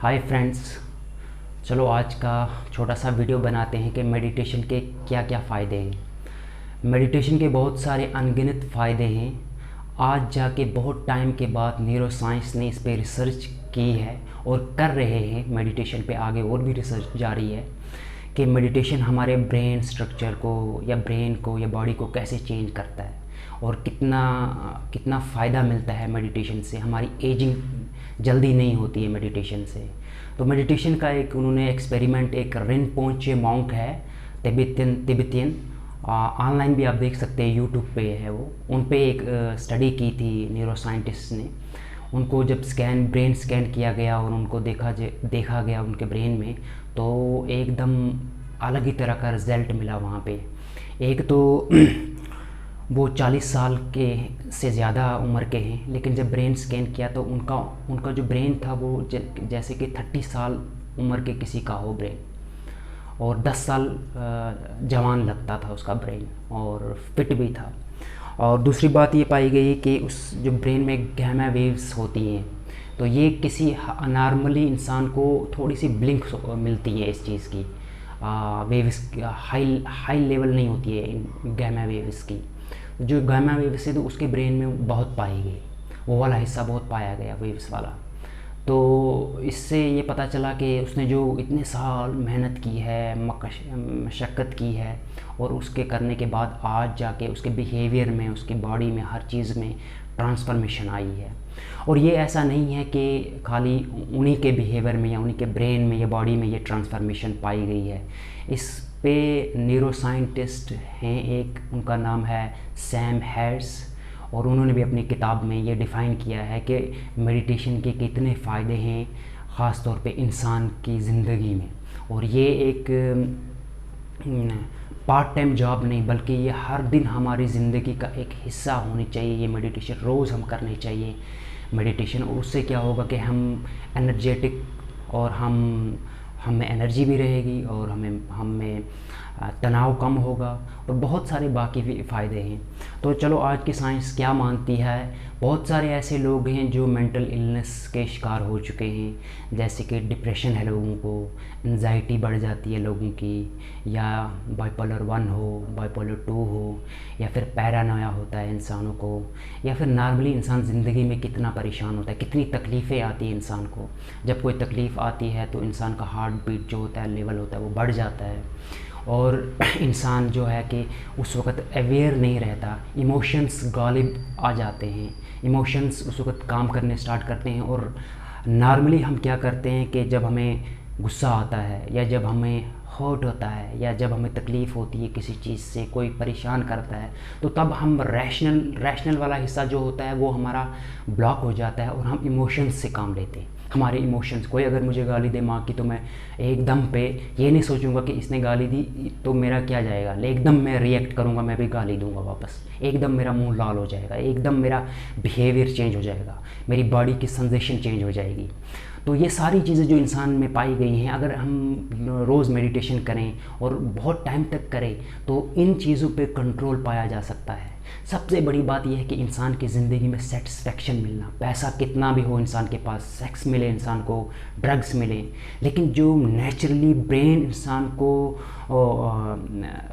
Hi friends. चलो आज का छोटा सा वीडियो बनाते हैं कि मेडिटेशन के क्या क्या फ़ायदे हैं। मेडिटेशन के बहुत सारे अनगिनत फ़ायदे हैं। आज जाके बहुत टाइम के बाद न्यूरो साइंस ने इस पे रिसर्च की है और कर रहे हैं। मेडिटेशन पे आगे और भी रिसर्च जारी है कि मेडिटेशन हमारे ब्रेन स्ट्रक्चर को या ब्रेन को या बॉडी को कैसे चेंज करता है और कितना कितना फ़ायदा मिलता है मेडिटेशन से। हमारी एजिंग जल्दी नहीं होती है मेडिटेशन से। तो मेडिटेशन का एक उन्होंने एक्सपेरिमेंट, एक रिनपोंचे मॉन्क है, तिब्बतियन ऑनलाइन भी आप देख सकते हैं, यूट्यूब पे है वो। उन पे एक स्टडी की थी न्यूरो साइंटिस्ट ने। उनको जब ब्रेन स्कैन किया गया और उनको देखा गया उनके ब्रेन में, तो एकदम अलग ही तरह का रिज़ल्ट मिला वहाँ पे। एक तो वो 40 साल के से ज़्यादा उम्र के हैं, लेकिन जब ब्रेन स्कैन किया तो उनका जो ब्रेन था वो जैसे कि 30 साल उम्र के किसी का हो ब्रेन, और 10 साल जवान लगता था उसका ब्रेन और फिट भी था। और दूसरी बात ये पाई गई कि उस जो ब्रेन में गैमा वेव्स होती हैं, तो ये किसी नॉर्मली इंसान को थोड़ी सी ब्लिंक मिलती है इस चीज़ की। वेव्स हाई लेवल नहीं होती है इन गैमा वेव्स की। जो गामा वेव्स है तो उसके ब्रेन में बहुत पाई गई, वो वाला हिस्सा बहुत पाया गया वेव्स वाला। तो इससे ये पता चला कि उसने जो इतने साल मेहनत की है, मशक्क़त की है, और उसके करने के बाद आज जाके उसके बिहेवियर में, उसकी बॉडी में, हर चीज़ में ट्रांसफॉर्मेशन आई है। और ये ऐसा नहीं है कि खाली उन्हीं के बिहेवियर में या उन्हीं के ब्रेन में या बॉडी में ये ट्रांसफॉर्मेशन पाई गई है। इस पे न्यूरो साइंटिस्ट हैं एक, उनका नाम है सैम हैर्स, और उन्होंने भी अपनी किताब में ये डिफ़ाइन किया है कि मेडिटेशन के कितने फ़ायदे हैं ख़ास तौर पे इंसान की ज़िंदगी में। और ये एक पार्ट टाइम जॉब नहीं, बल्कि ये हर दिन हमारी ज़िंदगी का एक हिस्सा होनी चाहिए। ये मेडिटेशन रोज़ हम करनी चाहिए मेडिटेशन, और उससे क्या होगा कि हम एनर्जेटिक, और हमें एनर्जी भी रहेगी, और हमें तनाव कम होगा, और बहुत सारे बाकी भी फ़ायदे हैं। तो चलो आज की साइंस क्या मानती है। बहुत सारे ऐसे लोग हैं जो मेंटल इलनेस के शिकार हो चुके हैं, जैसे कि डिप्रेशन है लोगों को, एंजाइटी बढ़ जाती है लोगों की, या बाइपोलर 1 हो, बाइपोलर 2 हो, या फिर पैरानोया होता है इंसानों को, या फिर नॉर्मली इंसान ज़िंदगी में कितना परेशान होता है, कितनी तकलीफ़ें आती हैं इंसान को। जब कोई तकलीफ़ आती है तो इंसान का हार्ट बीट जो होता है, लेवल होता है, वो बढ़ जाता है, और इंसान जो है कि उस वक़्त अवेयर नहीं रहता, इमोशंस गालिब आ जाते हैं, इमोशंस उस वक़्त काम करने स्टार्ट करते हैं। और नॉर्मली हम क्या करते हैं कि जब हमें गुस्सा आता है, या जब हमें हर्ट होता है, या जब हमें तकलीफ़ होती है किसी चीज़ से, कोई परेशान करता है, तो तब हम रैशनल वाला हिस्सा जो होता है वो हमारा ब्लॉक हो जाता है, और हम इमोशंस से काम लेते हैं। हमारे इमोशंस, कोई अगर मुझे गाली दे माँ की, तो मैं एकदम पे ये नहीं सोचूंगा कि इसने गाली दी तो मेरा क्या जाएगा, एकदम मैं रिएक्ट करूँगा, मैं भी गाली दूंगा वापस, एकदम मेरा मुंह लाल हो जाएगा, एकदम मेरा बिहेवियर चेंज हो जाएगा, मेरी बॉडी की सेंसेशन चेंज हो जाएगी। तो ये सारी चीज़ें जो इंसान में पाई गई हैं, अगर हम रोज़ मेडिटेशन करें और बहुत टाइम तक करें, तो इन चीज़ों पे कंट्रोल पाया जा सकता है। सबसे बड़ी बात यह है कि इंसान की ज़िंदगी में सेटिस्फेक्शन मिलना। पैसा कितना भी हो इंसान के पास, सेक्स मिले इंसान को, ड्रग्स मिले, लेकिन जो नेचुरली ब्रेन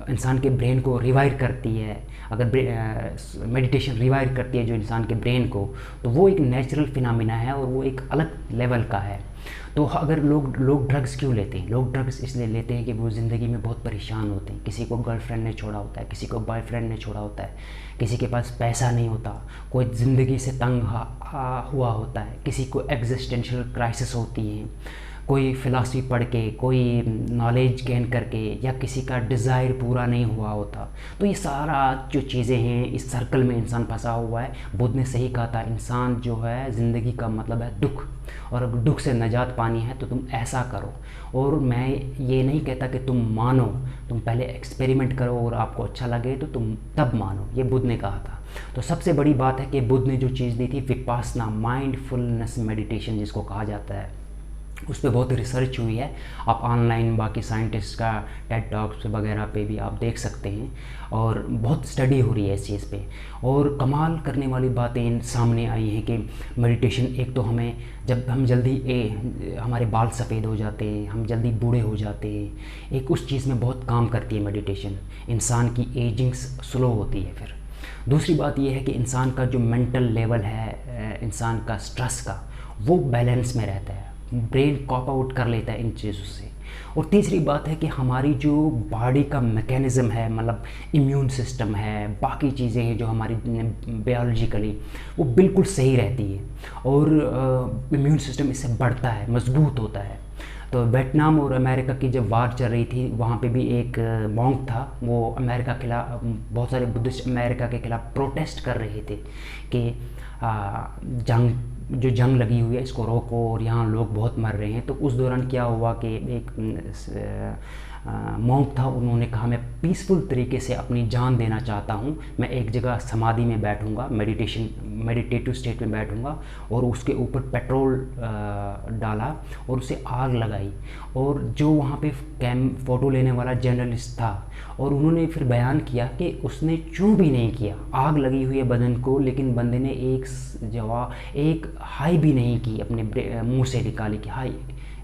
इंसान के ब्रेन को रिवाइव करती है, अगर मेडिटेशन रिवाइव करती है जो इंसान के ब्रेन को, तो वो एक नेचुरल फिनोमेना है, और वो एक अलग लेवल का है। तो अगर लोग ड्रग्स क्यों लेते हैं? लोग ड्रग्स इसलिए लेते हैं कि वो ज़िंदगी में बहुत परेशान होते हैं। किसी को गर्लफ्रेंड ने छोड़ा होता है, किसी को बॉयफ्रेंड ने छोड़ा होता है, किसी के पास पैसा नहीं होता, कोई ज़िंदगी से तंग हुआ होता है, किसी को एग्जिस्टेंशियल क्राइसिस होती है, कोई फ़िलासफ़ी पढ़ के, कोई नॉलेज गेन करके, या किसी का डिज़ायर पूरा नहीं हुआ होता। तो ये सारा जो चीज़ें हैं, इस सर्कल में इंसान फंसा हुआ है। बुद्ध ने सही कहा था, इंसान जो है, ज़िंदगी का मतलब है दुख, और अगर दुख से निजात पानी है तो तुम ऐसा करो। और मैं ये नहीं कहता कि तुम मानो, तुम पहले एक्सपेरिमेंट करो, और आपको अच्छा लगे तो तुम तब मानो, ये बुद्ध ने कहा था। तो सबसे बड़ी बात है कि बुद्ध ने जो चीज़ दी थी विपासना, माइंडफुलनेस मेडिटेशन जिसको कहा जाता है, उस पर बहुत रिसर्च हुई है। आप ऑनलाइन बाकी साइंटिस्ट का टेड टॉक्स वगैरह पे भी आप देख सकते हैं, और बहुत स्टडी हो रही है इस चीज़ पे। और कमाल करने वाली बातें सामने आई हैं कि मेडिटेशन, एक तो हमें जब हम जल्दी हमारे बाल सफ़ेद हो जाते हैं, हम जल्दी बूढ़े हो जाते हैं, एक उस चीज़ में बहुत काम करती है मेडिटेशन। इंसान की एजिंग स्लो होती है। फिर दूसरी बात यह है कि इंसान का जो मेंटल लेवल है, इंसान का स्ट्रेस का, वो बैलेंस में रहता है, ब्रेन कॉप आउट कर लेता है इन चीज़ों से। और तीसरी बात है कि हमारी जो बॉडी का मैकेनिज़्म है, मतलब इम्यून सिस्टम है, बाकी चीज़ें हैं जो हमारी बायोलॉजिकली, वो बिल्कुल सही रहती है, और इम्यून सिस्टम इससे बढ़ता है, मजबूत होता है। तो वियतनाम और अमेरिका की जब वार चल रही थी, वहाँ पे भी एक मॉन्क था, वो अमेरिका के खिलाफ, बहुत सारे बुद्धिस्ट अमेरिका के खिलाफ प्रोटेस्ट कर रहे थे कि जंग लगी हुई है, इसको रोको, और यहाँ लोग बहुत मर रहे हैं। तो उस दौरान क्या हुआ कि एक मॉन्क था, उन्होंने कहा मैं पीसफुल तरीके से अपनी जान देना चाहता हूँ, मैं एक जगह समाधि में बैठूँगा, मेडिटेटिव स्टेट में बैठूँगा, और उसके ऊपर पेट्रोल डाला और उसे आग लगाई। और जो वहाँ पे फ़ोटो लेने वाला जर्नलिस्ट था, और उन्होंने फिर बयान किया कि उसने चू भी नहीं किया, आग लगी हुई है बदन को, लेकिन बंदे ने एक हाई भी नहीं की, अपने मुंह से निकाली कि हाई।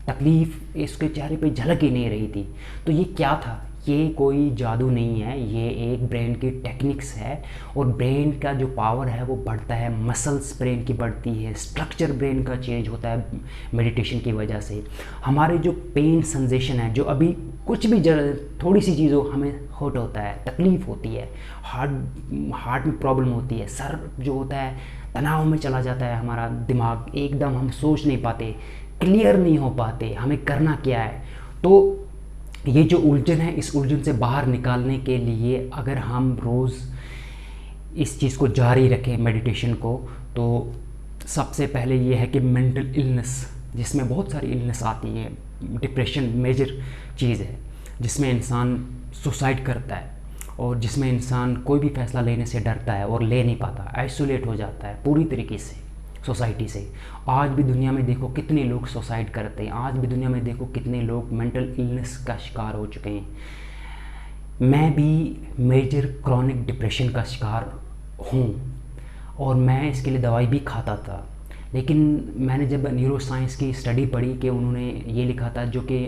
तकलीफ़ इसके चेहरे पे झलक ही नहीं रही थी। तो ये क्या था? ये कोई जादू नहीं है, ये एक ब्रेन की टेक्निक्स है, और ब्रेन का जो पावर है वो बढ़ता है, मसल्स ब्रेन की बढ़ती है, स्ट्रक्चर ब्रेन का चेंज होता है मेडिटेशन की वजह से। हमारे जो पेन सेंसेशन है, जो अभी कुछ भी थोड़ी सी चीज़ हो हमें हर्ट होता है, तकलीफ़ होती है, हार्ट में प्रॉब्लम होती है, सर जो होता है तनाव में चला जाता है, हमारा दिमाग एकदम, हम सोच नहीं पाते, क्लियर नहीं हो पाते, हमें करना क्या है। तो ये जो उलझन है, इस उलझन से बाहर निकालने के लिए अगर हम रोज़ इस चीज़ को जारी रखें, मेडिटेशन को, तो सबसे पहले ये है कि मेंटल इलनेस, जिसमें बहुत सारी इलनेस आती है, डिप्रेशन मेजर चीज़ है, जिसमें इंसान सुसाइड करता है, और जिसमें इंसान कोई भी फैसला लेने से डरता है और ले नहीं पाता, आइसोलेट हो जाता है पूरी तरीके से सोसाइटी से। आज भी दुनिया में देखो कितने लोग सुसाइड करते हैं, आज भी दुनिया में देखो कितने लोग मेंटल इलनेस का शिकार हो चुके हैं। मैं भी मेजर क्रॉनिक डिप्रेशन का शिकार हूँ, और मैं इसके लिए दवाई भी खाता था। लेकिन मैंने जब न्यूरो साइंस की स्टडी पढ़ी कि उन्होंने ये लिखा था, जो कि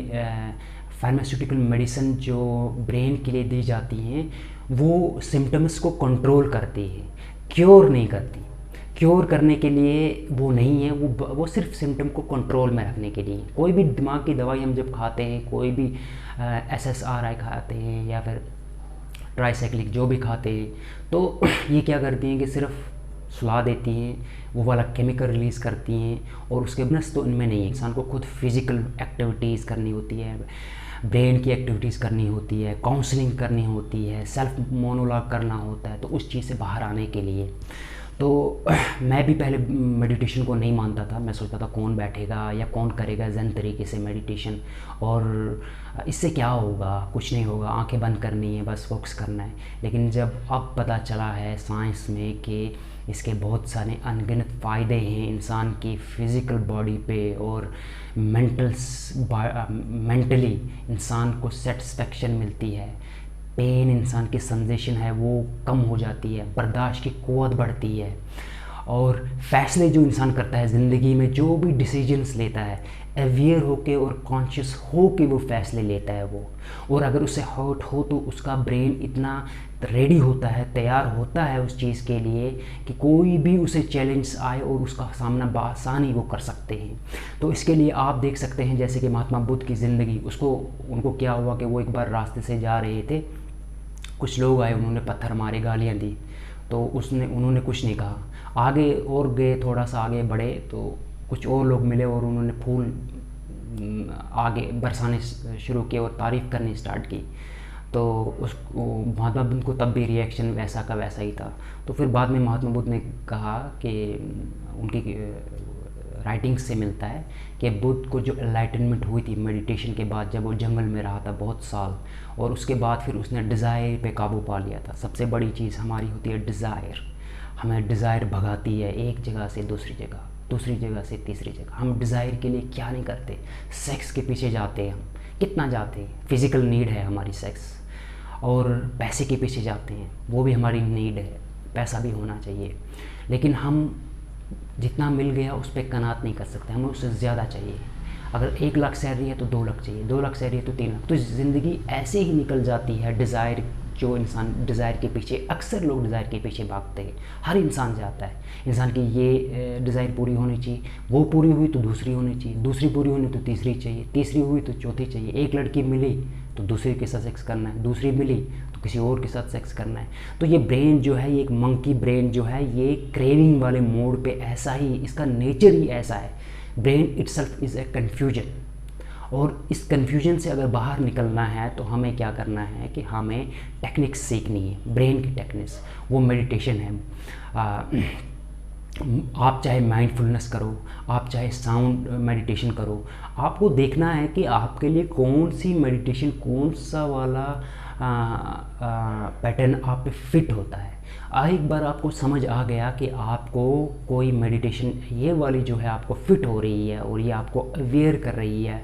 फार्मास्यूटिकल मेडिसिन जो ब्रेन के लिए दी जाती हैं, वो सिम्टम्स को कंट्रोल करती है, क्योर नहीं करती। क्योर करने के लिए वो नहीं है, वो सिर्फ सिम्टम को कंट्रोल में रखने के लिए। कोई भी दिमाग की दवाई हम जब खाते हैं, कोई भी SSRI खाते हैं या फिर ट्राइसाइक्लिक जो भी खाते हैं, तो ये क्या करती हैं कि सिर्फ सुला देती हैं, वो वाला केमिकल रिलीज़ करती हैं, और उसके बिजनेस तो इनमें नहीं है। इंसान को खुद फिज़िकल एक्टिविटीज़ करनी होती है, ब्रेन की एक्टिविटीज़ करनी होती है, काउंसलिंग करनी होती है, सेल्फ मोनोलॉग करना होता है, तो उस चीज़ से बाहर आने के लिए। तो मैं भी पहले मेडिटेशन को नहीं मानता था, मैं सोचता था कौन बैठेगा या कौन करेगा ज़ेन तरीके से मेडिटेशन, और इससे क्या होगा, कुछ नहीं होगा, आंखें बंद करनी है, बस फोकस करना है। लेकिन जब अब पता चला है साइंस में कि इसके बहुत सारे अनगिनत फ़ायदे हैं इंसान की फ़िज़िकल बॉडी पे, और मेंटली इंसान को सेटिस्फेक्शन मिलती है, पेन इंसान की सेंसेशन है वो कम हो जाती है, बर्दाश्त की क़ुव्वत बढ़ती है, और फैसले जो इंसान करता है ज़िंदगी में, जो भी डिसीजंस लेता है, अवेयर होके और कॉन्शियस हो के वो फैसले लेता है वो। और अगर उसे हर्ट हो तो उसका ब्रेन इतना रेडी होता है, तैयार होता है उस चीज़ के लिए कि कोई भी उसे चैलेंज आए और उसका सामना बआसानी वो कर सकते हैं। तो इसके लिए आप देख सकते हैं जैसे कि महात्मा बुद्ध की ज़िंदगी, उनको क्या हुआ कि वो एक बार रास्ते से जा रहे थे, कुछ लोग आए, उन्होंने पत्थर मारे, गालियाँ दी, तो उन्होंने कुछ नहीं कहा। आगे और गए, थोड़ा सा आगे बढ़े तो कुछ और लोग मिले और उन्होंने फूल आगे बरसाने शुरू किए और तारीफ़ करनी स्टार्ट की। तो महात्मा बुद्ध को तब भी रिएक्शन वैसा का वैसा ही था। तो फिर बाद में महात्मा बुद्ध ने कहा कि उनकी राइटिंग्स से मिलता है कि बुद्ध को जो एनलाइटनमेंट हुई थी मेडिटेशन के बाद, जब वो जंगल में रहा था बहुत साल, और उसके बाद फिर उसने डिज़ायर पे काबू पा लिया था। सबसे बड़ी चीज़ हमारी होती है डिज़ायर, हमें डिज़ायर भगाती है एक जगह से दूसरी जगह। दूसरी जगह से तीसरी जगह। हम डिज़ायर के लिए क्या नहीं करते, सेक्स के पीछे जाते हैं, हम कितना जाते हैं, फिज़िकल नीड है हमारी सेक्स। और पैसे के पीछे जाते हैं, वो भी हमारी नीड है, पैसा भी होना चाहिए। लेकिन हम जितना मिल गया उस पर कनात नहीं कर सकते, हमें उससे ज़्यादा चाहिए। अगर 1 लाख सैलरी है तो 2 लाख चाहिए, 2 लाख सैलरी है तो 3 लाख। तो ज़िंदगी ऐसे ही निकल जाती है। डिज़ायर, जो इंसान डिज़ायर के पीछे, अक्सर लोग डिज़ायर के पीछे भागते हैं, हर इंसान जाता है। इंसान की ये डिज़ायर पूरी होनी चाहिए, वो पूरी हुई तो दूसरी होनी चाहिए, दूसरी पूरी होनी तो तीसरी चाहिए, तीसरी हुई तो चौथी चाहिए। एक लड़की मिली तो दूसरे के साथ सेक्स करना है, दूसरी मिली तो किसी और के साथ सेक्स करना है। तो ये ब्रेन जो है, ये एक मंकी ब्रेन जो है, ये क्रेविंग वाले मोड पे ऐसा ही, इसका नेचर ही ऐसा है। Brain itself is a confusion. और इस कन्फ्यूजन से अगर बाहर निकलना है तो हमें क्या करना है कि हमें टेक्निक्स सीखनी है, ब्रेन की टेक्निक्स। वो मेडिटेशन है। आप चाहे माइंडफुलनेस करो, आप चाहे साउंड मेडिटेशन करो, आपको देखना है कि आपके लिए कौन सी मेडिटेशन, कौन सा वाला पैटर्न आप पे फिट होता है। एक बार आपको समझ आ गया कि आपको कोई मेडिटेशन ये वाली जो है आपको फिट हो रही है और ये आपको अवेयर कर रही है,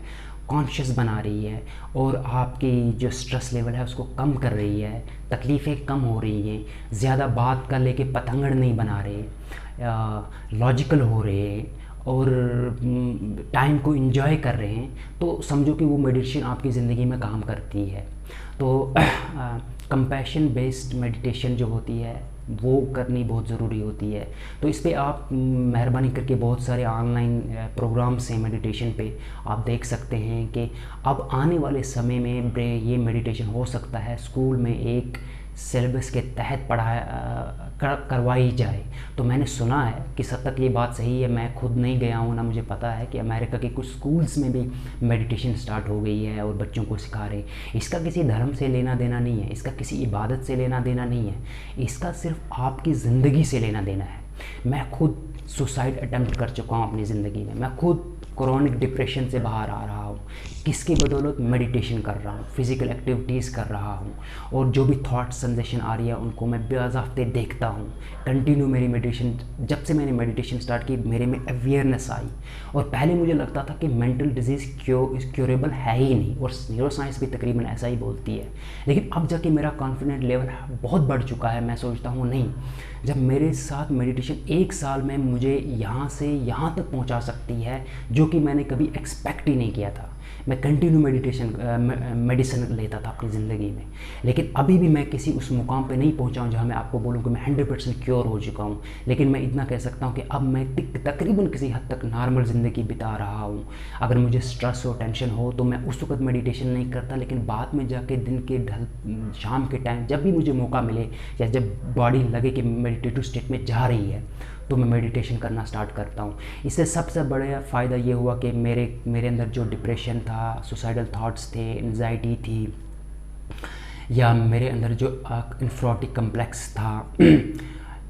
कॉन्शियस बना रही है, और आपकी जो स्ट्रेस लेवल है उसको कम कर रही है, तकलीफ़ें कम हो रही हैं, ज़्यादा बात कर लेके पतंगड़ नहीं बना रहे, लॉजिकल हो रहे हैं और टाइम को एंजॉय कर रहे हैं, तो समझो कि वो मेडिटेशन आपकी ज़िंदगी में काम करती है। तो कंपैशन बेस्ड मेडिटेशन जो होती है वो करनी बहुत ज़रूरी होती है। तो इस पे आप मेहरबानी करके बहुत सारे ऑनलाइन प्रोग्राम्स हैं मेडिटेशन पे, आप देख सकते हैं कि अब आने वाले समय में ये मेडिटेशन हो सकता है स्कूल में एक सिलेबस के तहत करवाई जाए। तो मैंने सुना है कि सद तक ये बात सही है, मैं खुद नहीं गया हूँ ना मुझे पता है, कि अमेरिका के कुछ स्कूल्स में भी मेडिटेशन स्टार्ट हो गई है और बच्चों को सिखा रहे हैं। इसका किसी धर्म से लेना देना नहीं है, इसका किसी इबादत से लेना देना नहीं है, इसका सिर्फ आपकी ज़िंदगी से लेना देना है। मैं खुद सुसाइड अटेम्प्ट कर चुका हूँ अपनी ज़िंदगी में, मैं खुद क्रॉनिक डिप्रेशन से बाहर आ रहा हूँ, किसकी बदौलत? मेडिटेशन कर रहा हूँ, फिज़िकल एक्टिविटीज़ कर रहा हूँ, और जो भी थॉट संदेशन आ रही है उनको मैं बेवज़ाफ्ते देखता हूँ। कंटिन्यू मेरी मेडिटेशन, जब से मैंने मेडिटेशन स्टार्ट की मेरे में अवेयरनेस आई। और पहले मुझे लगता था कि मेंटल डिजीज़ क्योरेबल है ही नहीं, और न्यूरो साइंस भी तकरीबन ऐसा ही बोलती है। लेकिन अब जाके मेरा कॉन्फिडेंट लेवल बहुत बढ़ चुका है। मैं सोचता हूँ नहीं, जब मेरे साथ मेडिटेशन 1 साल में मुझे यहाँ से यहाँ तक पहुँचा सकती है जो कि मैंने कभी एक्सपेक्ट ही नहीं किया था। मैं कंटिन्यू मेडिसिन लेता था अपनी ज़िंदगी में, लेकिन अभी भी मैं किसी उस मुकाम पे नहीं पहुंचा हूं जहां मैं आपको बोलूं कि मैं 100% क्योर हो चुका हूं। लेकिन मैं इतना कह सकता हूं कि अब मैं तकरीबन किसी हद तक नॉर्मल ज़िंदगी बिता रहा हूं। अगर मुझे स्ट्रेस हो, टेंशन हो, तो मैं उस वक्त मेडिटेशन नहीं करता, लेकिन बाद में जाके दिन के शाम के टाइम जब भी मुझे मौका मिले या जब बॉडी लगे कि मेडिटेटिव स्टेट में जा रही है तो मैं मेडिटेशन करना स्टार्ट करता हूँ। इससे सबसे बड़ा फ़ायदा ये हुआ कि मेरे अंदर जो डिप्रेशन था, सुसाइडल थॉट्स थे, एंजाइटी थी, या मेरे अंदर जो इन्फ्रोटिक कम्प्लेक्स था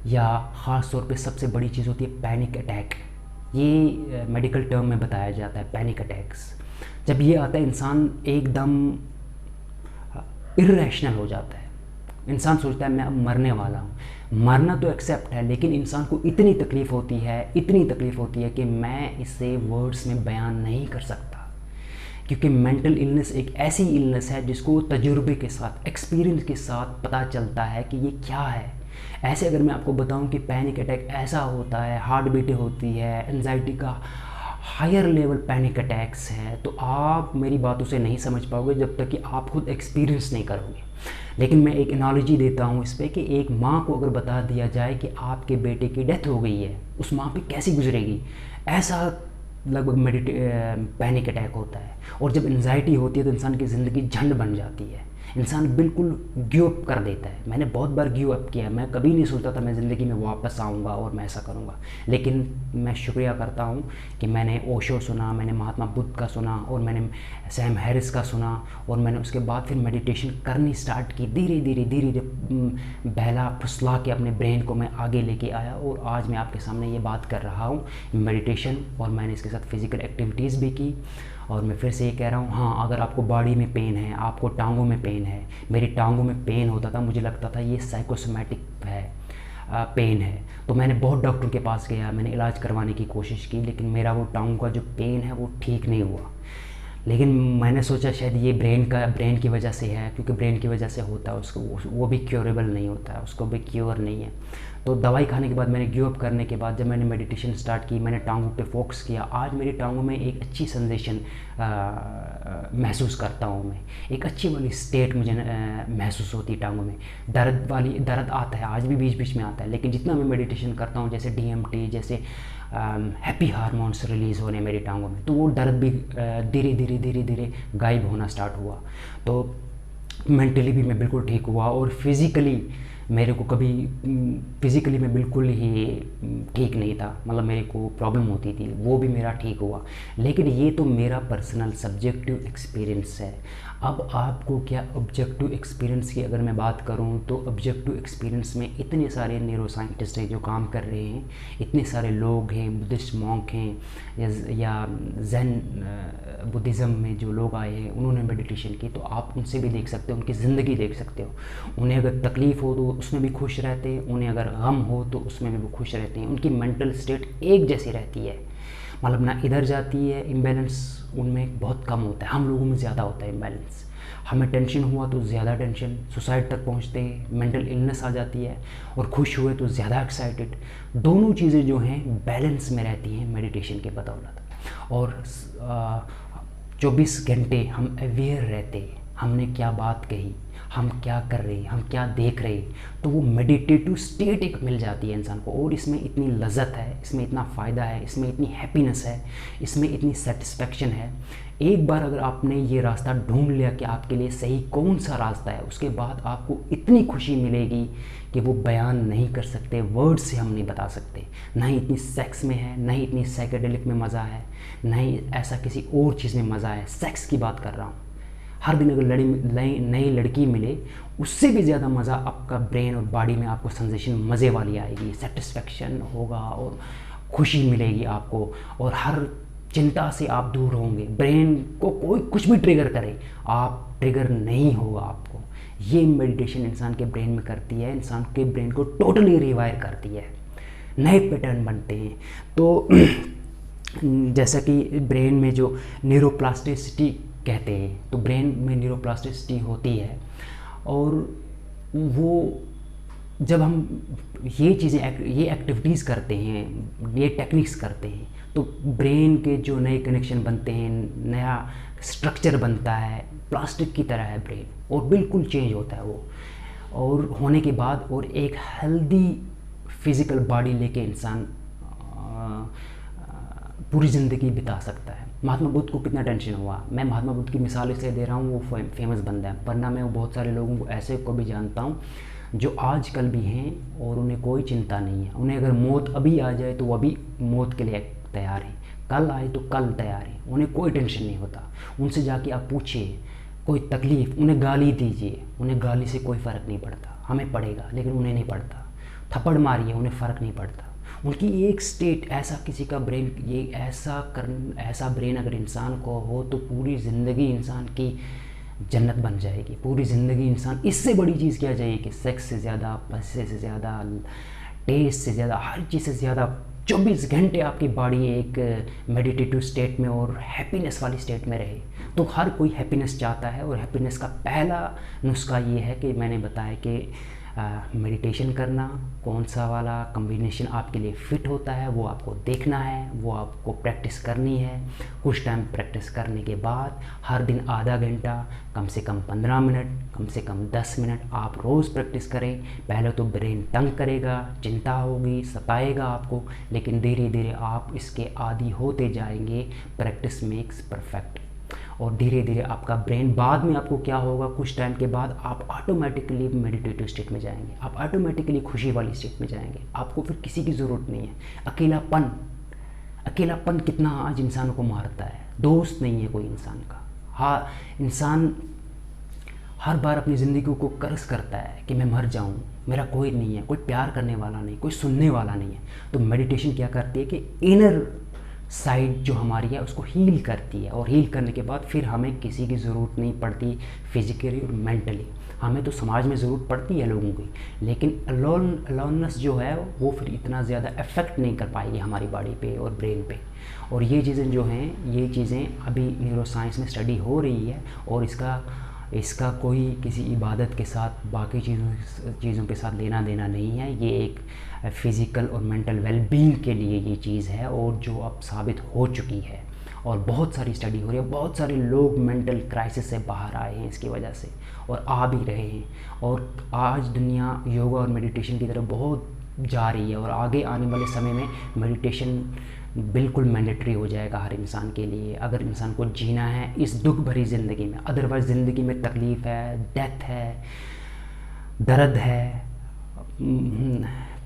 या ख़ास तौर पे सबसे बड़ी चीज़ होती है पैनिक अटैक। ये मेडिकल टर्म में बताया जाता है, पैनिक अटैक्स। जब ये आता है इंसान एकदम इर्रेशनल हो जाता है, इंसान सोचता है मैं अब मरने वाला हूँ। मरना तो एक्सेप्ट है, लेकिन इंसान को इतनी तकलीफ़ होती है कि मैं इसे वर्ड्स में बयान नहीं कर सकता, क्योंकि मेंटल इलनेस एक ऐसी इलनेस है जिसको तजुर्बे के साथ, एक्सपीरियंस के साथ पता चलता है कि ये क्या है। ऐसे अगर मैं आपको बताऊं कि पैनिक अटैक ऐसा होता है, हार्ट बीटें होती है, एंजाइटी का हायर लेवल पैनिक अटैक्स है, तो आप मेरी बातों से नहीं समझ पाओगे जब तक कि आप खुद एक्सपीरियंस नहीं करोगे। लेकिन मैं एक एनालॉजी देता हूँ इस पर कि एक माँ को अगर बता दिया जाए कि आपके बेटे की डेथ हो गई है, उस माँ पे कैसी गुजरेगी, ऐसा लगभग पैनिक अटैक होता है। और जब एंजाइटी होती है तो इंसान की ज़िंदगी झंड बन जाती है, इंसान बिल्कुल गिव अप कर देता है। मैंने बहुत बार गिव अप किया, मैं कभी नहीं सोचता था मैं ज़िंदगी में वापस आऊँगा और मैं ऐसा करूँगा। लेकिन मैं शुक्रिया करता हूँ कि मैंने ओशो सुना, मैंने महात्मा बुद्ध का सुना, और मैंने सैम हैरिस का सुना, और मैंने उसके बाद फिर मेडिटेशन करनी स्टार्ट की। धीरे धीरे बहला फुसला के अपने ब्रेन को मैं आगे लेके आया, और आज मैं आपके सामने ये बात कर रहा हूँ मेडिटेशन, और मैंने इसके साथ फिज़िकल एक्टिविटीज़ भी की। और मैं फिर से ये कह रहा हूँ, हाँ, अगर आपको बॉडी में पेन है, आपको टांगों में पेन है, मेरी टांगों में पेन होता था, मुझे लगता था ये साइकोसोमैटिक है, पेन है। तो मैंने बहुत डॉक्टर के पास गया, मैंने इलाज करवाने की कोशिश की, लेकिन मेरा वो टांग का जो पेन है वो ठीक नहीं हुआ। लेकिन मैंने सोचा शायद ये ब्रेन की वजह से है, क्योंकि ब्रेन की वजह से होता है उसको, वो भी क्योरेबल नहीं होता है, उसको भी क्योर नहीं है। तो दवाई खाने के बाद, मैंने गिव अप करने के बाद, जब मैंने मेडिटेशन स्टार्ट की, मैंने टांगों पे फोकस किया, आज मेरी टांगों में एक अच्छी सेंसेशन महसूस करता हूँ मैं। एक अच्छी वाली स्टेट मुझे महसूस होती है टांगों में। दर्द आता है, आज भी बीच बीच में आता है, लेकिन जितना मैं मेडिटेशन करता हूँ, जैसे DMT जैसे हैप्पी हार्मोन्स रिलीज़ होने मेरी टांगों में, तो वो दर्द भी धीरे धीरे धीरे धीरे गायब होना स्टार्ट हुआ। तो मेंटली भी मैं बिल्कुल ठीक हुआ, और फिज़िकली मेरे को कभी फिज़िकली मैं बिल्कुल ही ठीक नहीं था, मतलब मेरे को प्रॉब्लम होती थी, वो भी मेरा ठीक हुआ। लेकिन ये तो मेरा पर्सनल सब्जेक्टिव एक्सपीरियंस है। अब आपको क्या ऑब्जेक्टिव एक्सपीरियंस की अगर मैं बात करूं, तो ऑब्जेक्टिव एक्सपीरियंस में इतने सारे न्यूरो साइंटिस्ट हैं जो काम कर रहे हैं, इतने सारे लोग हैं, बुद्धिस्ट मॉन्क हैं या जैन बुद्धिज़्म में जो लोग आए हैं, उन्होंने मेडिटेशन की, तो आप उनसे भी देख सकते हो, उनकी ज़िंदगी देख सकते हो। उन्हें अगर तकलीफ़ हो तो उसमें भी खुश रहते हैं, उन्हें अगर गम हो तो उसमें भी वो खुश रहते हैं। उनकी मेंटल स्टेट एक जैसी रहती है, मतलब ना इधर जाती है, इम्बैलेंस उनमें बहुत कम होता है, हम लोगों में ज़्यादा होता है इम्बैलेंस। हमें टेंशन हुआ तो ज़्यादा टेंशन, सुसाइड तक पहुंचते हैं, मेंटल इलनेस आ जाती है, और खुश हुए तो ज़्यादा एक्साइटेड। दोनों चीज़ें जो हैं बैलेंस में रहती हैं मेडिटेशन के बदौलत। और 24 घंटे हम अवेयर रहते हैं, हमने क्या बात कही, हम क्या कर रहे हैं, हम क्या देख रहे हैं, तो वो मेडिटेटिव स्टेट एक मिल जाती है इंसान को। और इसमें इतनी लज़्ज़त है, इसमें इतना फ़ायदा है, इसमें इतनी हैप्पीनेस है, इसमें इतनी सेटिस्फेक्शन है। एक बार अगर आपने ये रास्ता ढूंढ लिया कि आपके लिए सही कौन सा रास्ता है, उसके बाद आपको इतनी खुशी मिलेगी कि वो बयान नहीं कर सकते, वर्ड से हम नहीं बता सकते। ना ही इतनी सेक्स में है, ना ही इतनी साइकेडेलिक में मज़ा है, ना ही ऐसा किसी और चीज़ में मज़ा है। सेक्स की बात कर रहा हूँ। हर दिन अगर नई लड़की मिले, उससे भी ज़्यादा मज़ा आपका ब्रेन और बॉडी में आपको सेंसेशन मज़े वाली आएगी, सेटिस्फेक्शन होगा और खुशी मिलेगी आपको, और हर चिंता से आप दूर होंगे। ब्रेन को कोई कुछ भी ट्रिगर करे, आप ट्रिगर नहीं होगा आपको। ये मेडिटेशन इंसान के ब्रेन में करती है, इंसान के ब्रेन को टोटली रिवायर करती है, नए पैटर्न बनते हैं। तो जैसा कि ब्रेन में जो न्यूरोप्लास्टिसिटी कहते हैं, तो ब्रेन में न्यूरोप्लास्टिसिटी होती है, और वो जब हम ये चीज़ें ये एक्टिविटीज़ करते हैं, ये टेक्निक्स करते हैं, तो ब्रेन के जो नए कनेक्शन बनते हैं, नया स्ट्रक्चर बनता है, प्लास्टिक की तरह है ब्रेन, और बिल्कुल चेंज होता है वो। और होने के बाद और एक हेल्दी फिज़िकल बॉडी लेके इंसान पूरी ज़िंदगी बिता सकता है। महात्मा बुद्ध को कितना टेंशन हुआ, मैं महात्मा बुद्ध की मिसाल इसलिए दे रहा हूँ, वो फेमस बंदा है, वरना मैं वो बहुत सारे लोगों को ऐसे को भी जानता हूँ जो आजकल भी हैं और उन्हें कोई चिंता नहीं है। उन्हें अगर मौत अभी आ जाए तो वो अभी मौत के लिए तैयार हैं, कल आए तो कल तैयार हैं, उन्हें कोई टेंशन नहीं होता। उनसे जाके आप पूछिए कोई तकलीफ़, उन्हें गाली दीजिए, उन्हें गाली से कोई फ़र्क नहीं पड़ता, हमें पड़ेगा लेकिन उन्हें नहीं पड़ता। थप्पड़ मारिए, उन्हें फ़र्क नहीं पड़ता। उनकी एक स्टेट ऐसा, किसी का ब्रेन ये ऐसा ब्रेन अगर इंसान को हो तो पूरी ज़िंदगी इंसान की जन्नत बन जाएगी। पूरी ज़िंदगी इंसान, इससे बड़ी चीज़ क्या चाहिए कि सेक्स से ज़्यादा, पैसे से ज़्यादा, टेस्ट से ज़्यादा, हर चीज़ से ज़्यादा 24 घंटे आपकी बॉडी एक मेडिटेटिव स्टेट में और हैप्पीनेस वाली स्टेट में रहे। तो हर कोई हैप्पीनेस चाहता है, और हैप्पीनेस का पहला नुस्खा ये है कि मैंने बताया कि मेडिटेशन करना, कौन सा वाला कम्बिनेशन आपके लिए फ़िट होता है वो आपको देखना है, वो आपको प्रैक्टिस करनी है। कुछ टाइम प्रैक्टिस करने के बाद हर दिन आधा घंटा, कम से कम 15 मिनट, कम से कम 10 मिनट आप रोज़ प्रैक्टिस करें। पहले तो ब्रेन तंग करेगा, चिंता होगी, सताएगा आपको, लेकिन धीरे धीरे आप इसके आदी होते जाएंगे। Practice makes perfect. और धीरे धीरे आपका ब्रेन, बाद में आपको क्या होगा, कुछ टाइम के बाद आप ऑटोमेटिकली मेडिटेटिव स्टेट में जाएंगे, आप ऑटोमेटिकली खुशी वाली स्टेट में जाएंगे। आपको फिर किसी की ज़रूरत नहीं है। अकेलापन कितना आज इंसानों को मारता है, दोस्त नहीं है कोई इंसान का। हाँ, इंसान हर बार अपनी ज़िंदगी को कर्ज करता है कि मैं मर जाऊं, मेरा कोई नहीं है, कोई प्यार करने वाला नहीं, कोई सुनने वाला नहीं है। तो मेडिटेशन क्या करती है कि इनर साइड जो हमारी है उसको हील करती है, और हील करने के बाद फिर हमें किसी की ज़रूरत नहीं पड़ती फिजिकली और मेंटली। हमें तो समाज में ज़रूरत पड़ती है लोगों की, लेकिन अलोननेस जो है वो फिर इतना ज़्यादा इफ़ेक्ट नहीं कर पाएगी हमारी बॉडी पे और ब्रेन पे। और ये चीज़ें जो हैं, ये चीज़ें अभी न्यूरोसाइंस में स्टडी हो रही है, और इसका कोई किसी इबादत के साथ, बाकी चीज़ों के साथ लेना देना नहीं है। ये एक फ़िज़िकल और मेंटल वेलबींग के लिए ये चीज़ है, और जो अब साबित हो चुकी है, और बहुत सारी स्टडी हो रही है। बहुत सारे लोग मेंटल क्राइसिस से बाहर आए हैं इसकी वजह से, और आ भी रहे हैं। और आज दुनिया योगा और मेडिटेशन की तरफ बहुत जा रही है, और आगे आने वाले समय में मेडिटेशन बिल्कुल मैंडेटरी हो जाएगा हर इंसान के लिए, अगर इंसान को जीना है इस दुख भरी ज़िंदगी में। अदरवाइज़ ज़िंदगी में तकलीफ़ है, डेथ है, दर्द है,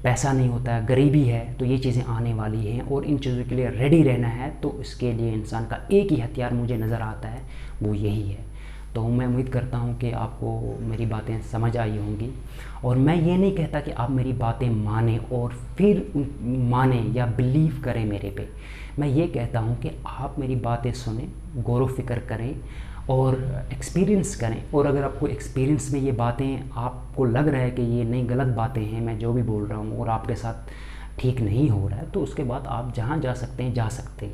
पैसा नहीं होता है, गरीबी है, तो ये चीज़ें आने वाली हैं, और इन चीज़ों के लिए रेडी रहना है। तो इसके लिए इंसान का एक ही हथियार मुझे नज़र आता है, वो यही है। तो मैं उम्मीद करता हूँ कि आपको मेरी बातें समझ आई होंगी, और मैं ये नहीं कहता कि आप मेरी बातें मानें और फिर मानें या बिलीव करें मेरे पे। मैं ये कहता हूँ कि आप मेरी बातें सुनें, गौर फ़िक्र करें और एक्सपीरियंस करें। और अगर आपको एक्सपीरियंस में ये बातें, आपको लग रहा है कि ये नई गलत बातें हैं मैं जो भी बोल रहा हूँ, और आपके साथ ठीक नहीं हो रहा है, तो उसके बाद आप जहाँ जा सकते हैं जा सकते हैं।